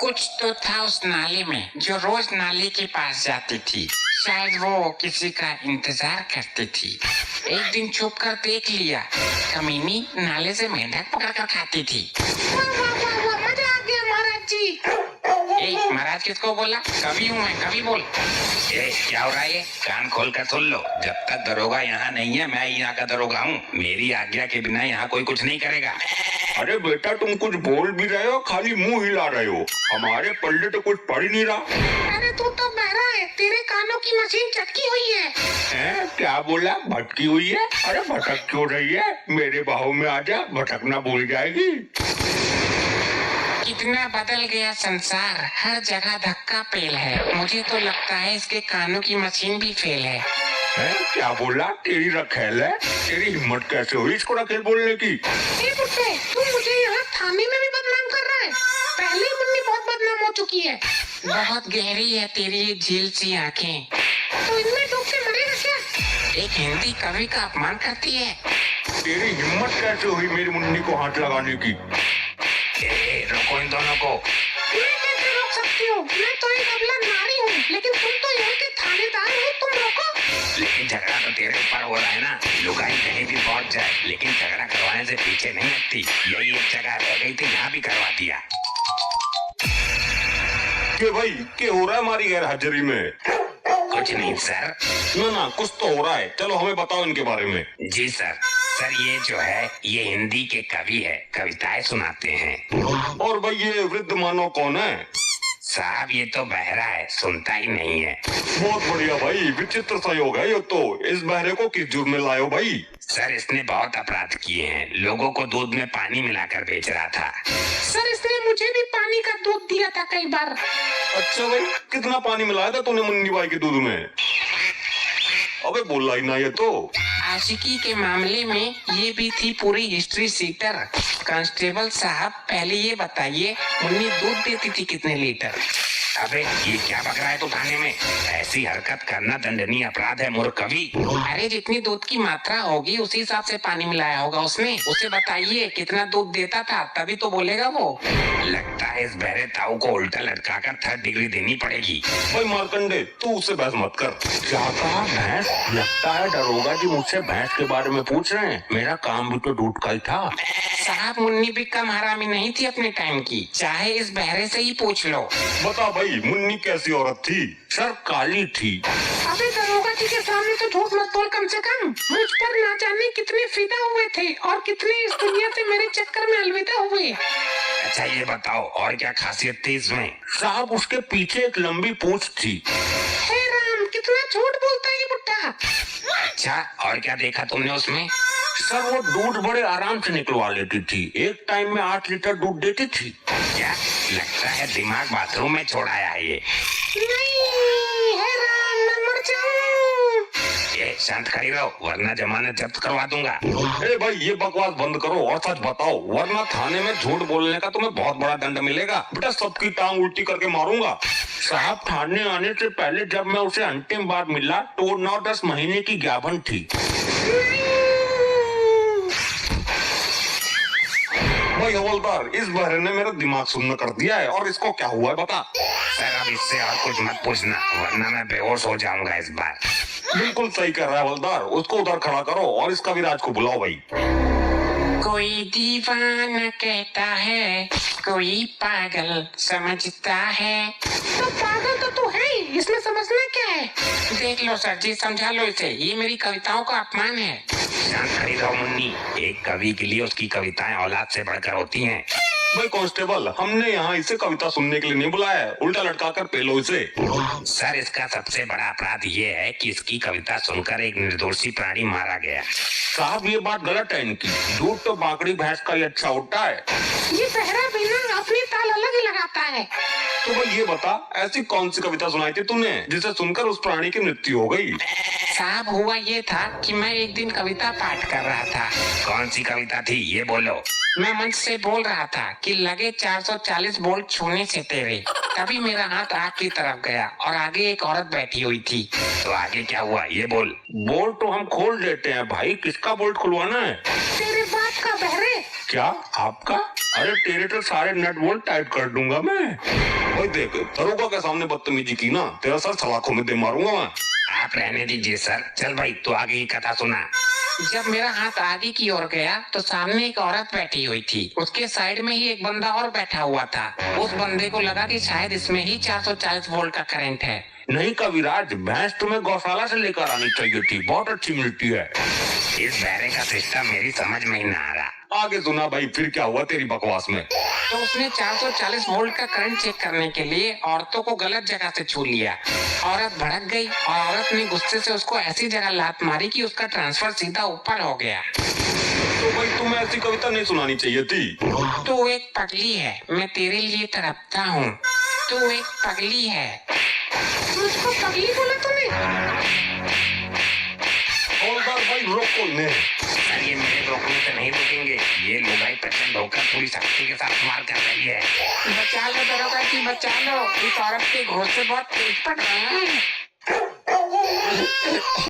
कुछ तो था उस नाले में जो रोज नाले के पास जाती थी। शायद वो किसी का इंतजार करती थी। एक दिन छुप कर देख लिया, कमीनी नाले से मेंढक पकड़ कर खाती थी। वाह वाह वाह वाह, मजा आ गया महाराज जी। महाराज किसको बोला? कवि हूँ मैं, कवि बोल। क्या हो रहा है? कान खोल कर सुन लो। जब तक दरोगा यहाँ नहीं है, मैं यहाँ का दरोगा हूँ। मेरी आज्ञा के बिना यहाँ कोई कुछ नहीं करेगा। अरे बेटा, तुम कुछ बोल भी रहे हो, खाली मुंह हिला रहे हो। हमारे पल्ले तो कुछ पड़ ही नहीं रहा। अरे तू तो बहरा है, तेरे कानों की मशीन चटकी हुई है। क्या बोला? भटकी हुई है? अरे भटक क्यों रही है? मेरे बाहों में आजा, भटकना भूल जाएगी। कितना बदल गया संसार, हर जगह धक्का पेल है। मुझे तो लगता है इसके कानों की मशीन भी फेल है। क्या बोला? तेरी रखेल है? तेरी हिम्मत कैसे हुई इसको रखेल बोलने की? बुट्टे, तू मुझे यहाँ थाने में भी बदनाम कर रहा है। पहले ही मुन्नी बहुत बदनाम हो चुकी है। बहुत गहरी है तेरी ये झील सी आंखें। तो इनमें डूब के मरेगा क्या? एक हिंदी कवि का अपमान करती है। तेरी हिम्मत कैसे हुई मेरी मुन्नी को हाथ लगाने की? रोको इन दोनों को। मैं कैसे रोक सकती हूँ? मैं तो एक अबला नारी हूँ, लेकिन तुम तो यहाँ के थानेदार हो, तुम रोको। लेकिन झगड़ा तो तेरे ऊपर हो रहा है ना। लुगाई कहीं भी पहुँच जाए, लेकिन झगड़ा करवाने से पीछे नहीं हटती। यही एक जगह रह गई थी, यहाँ भी करवा दिया। के भाई, क्या हो रहा है हमारी गैर हाजिरी में? कुछ नहीं सर। ना कुछ तो हो रहा है। चलो हमें बताओ इनके बारे में। जी सर। सर ये जो है, ये हिंदी के कवि है, कविताएं सुनाते हैं। और भाई ये वृद्ध मानव कौन है? साहब ये तो बहरा है, सुनता ही नहीं है। बहुत बढ़िया भाई, विचित्र संयोग है ये तो। इस बहरे को किस जुर्म में लाए हो भाई? सर इसने बहुत अपराध किए हैं। लोगों को दूध में पानी मिलाकर बेच रहा था। सर इसने मुझे भी पानी का दूध दिया था कई बार। अच्छा भाई, कितना पानी मिलाया था तूने मुन्नी बाई के दूध में? अबे बोला ही ना ये तो। आशिकी के मामले में ये भी थी पूरी हिस्ट्री सीटर। कांस्टेबल साहब पहले ये बताइए, मुन्नी दूध देती थी कितने लीटर? अबे ये क्या बक रहा है तू थाने में? ऐसी हरकत करना दंडनीय अपराध है मूर्ख कवि। अरे जितनी दूध की मात्रा होगी उसी हिसाब से पानी मिलाया होगा उसने। उसे बताइए कितना दूध देता था, तभी तो बोलेगा वो। लगता है इस बहरे ताऊ को उल्टा लटका कर 3rd डिग्री देनी पड़ेगी। भाई मार्कंडे, तू उससे बहस मत कर। क्या कहा भैंस? लगता है दरोगा जी मुझसे भैंस के बारे में पूछ रहे हैं। मेरा काम भी तो दूध का ही था। साहब मुन्नी भी कम हरामी नहीं थी अपने टाइम की, चाहे इस बहरे से ही पूछ लो। बता भाई, मुन्नी कैसी औरत थी? सर काली थी। अबे दरोगा जी के सामने तो झूठ मत बोल कम से कम। मुझ पर ना जाने कितने फिदा हुए थे और कितने इस दुनिया से मेरे चक्कर में अलविदा हुए। अच्छा ये बताओ और क्या खासियत थी इसमें? साहब उसके पीछे एक लंबी पूंछ थी। हे राम, कितना झूठ बोलता है ये बुड्ढा। अच्छा और क्या देखा तुमने उसमें? सर वो दूध बड़े आराम से निकलवा लेती थी। एक टाइम में 8 लीटर दूध देती थी। क्या लगता है दिमाग बाथरूम में छोड़ाया है ये? नहीं, हे राम, मैं मर जाऊं। ये शांत खड़ी रहो वरना जमानत जब्त करवा दूंगा। अरे भाई ये बकवास बंद करो और सच बताओ, वरना थाने में झूठ बोलने का तुम्हें बहुत बड़ा दंड मिलेगा। बेटा सबकी टांग उल्टी करके मारूंगा। साहब थाने आने से पहले जब मैं उसे अंतिम बार मिला तो 9-10 महीने की ज्ञापन थी। भाई हवलदार, इस बहरे ने मेरा दिमाग सुन्न कर दिया है। और इसको क्या हुआ है बता। सर अब इससे और कुछ मत पूछना वरना मैं बेहोश हो जाऊंगा इस बार। बिल्कुल सही कर रहा है हवलदार, उसको उधर खड़ा करो और इसका भी राज को बुलाओ भाई। कोई दीवाना कहता है, कोई पागल समझता है। तो पागल तो तू है ही, इसमें समझना क्या है? देख लो सर जी, समझा लो इसे, ये मेरी कविताओं का अपमान है। शांत खड़ी रहो मुन्नी, एक कवि के लिए उसकी कविताएं औलाद से बढ़कर होती हैं। भाई कांस्टेबल, हमने यहाँ इसे कविता सुनने के लिए नहीं बुलाया है, उल्टा लटका कर पेलो इसे। सर इसका सबसे बड़ा अपराध ये है कि इसकी कविता सुनकर एक निर्दोषी प्राणी मारा गया। साहब ये बात गलत है इनकी। दूध तो बाकड़ी भैंस का ही अच्छा होता है। ये बहरा भी ना अपनी ताल अलग ही लगाता है। तो भाई ये बता, ऐसी कौन सी कविता सुनाई थी तूने जिसे सुनकर उस प्राणी की मृत्यु हो गई? साहब हुआ ये था कि मैं एक दिन कविता पाठ कर रहा था। कौन सी कविता थी ये बोलो? मैं मंच से बोल रहा था कि लगे 440 बोल्ट छूने से तेरे। तभी मेरा हाथ आग की तरफ गया और आगे एक औरत बैठी हुई थी। तो आगे क्या हुआ ये बोल। बोल्ट तो हम खोल देते हैं भाई, किसका बोल्ट खुलवाना है? तेरे बाप का बहरे। क्या आपका? अरे तेरे तो सारे नट बोल्ट टाइट कर दूंगा मैं। ओए देख, दरोगा के सामने बदतमीजी की ना, तेरा सर सलाखों में दे मारूंगा मैं। आप रहने दीजिए सर। चल भाई तू आगे की कथा सुना। जब मेरा हाथ आगे की ओर गया तो सामने एक औरत बैठी हुई थी। उसके साइड में ही एक बंदा और बैठा हुआ था। उस बंदे को लगा कि शायद इसमें ही 440 वोल्ट का करंट है। नहीं कविराज, भैंस तुम्हें गौशाला से लेकर आनी चाहिए थी, बहुत अच्छी मिलती है। इस बैरे का सिस्टम मेरी समझ में ही ना आ रहा। आगे सुना भाई, फिर क्या हुआ तेरी बकवास में? तो उसने 440 वोल्ट का करंट चेक करने के लिए औरतों को गलत जगह से छू लिया। औरत भड़क गई और औरत ने गुस्से से उसको ऐसी जगह लात मारी कि उसका ट्रांसफर सीधा ऊपर हो गया। तो भाई तुम्हें ऐसी कविता नहीं सुनानी चाहिए थी। तू एक पगली है, मैं तेरे लिए तड़पता हूँ। तू एक पगली है। मुझको पगली बोला तूने? हवलदार भाई रोको इन्हें। सर ये मेरे रोकने से नहीं रुकेंगे। ये लुगाई प्रचंड होकर पूरी शक्ति के साथ मार कर रही है। बचा लो दरोगा जी, बचा लो। इस औरत के घोंसे बहुत तेज पड़ रहे हैं।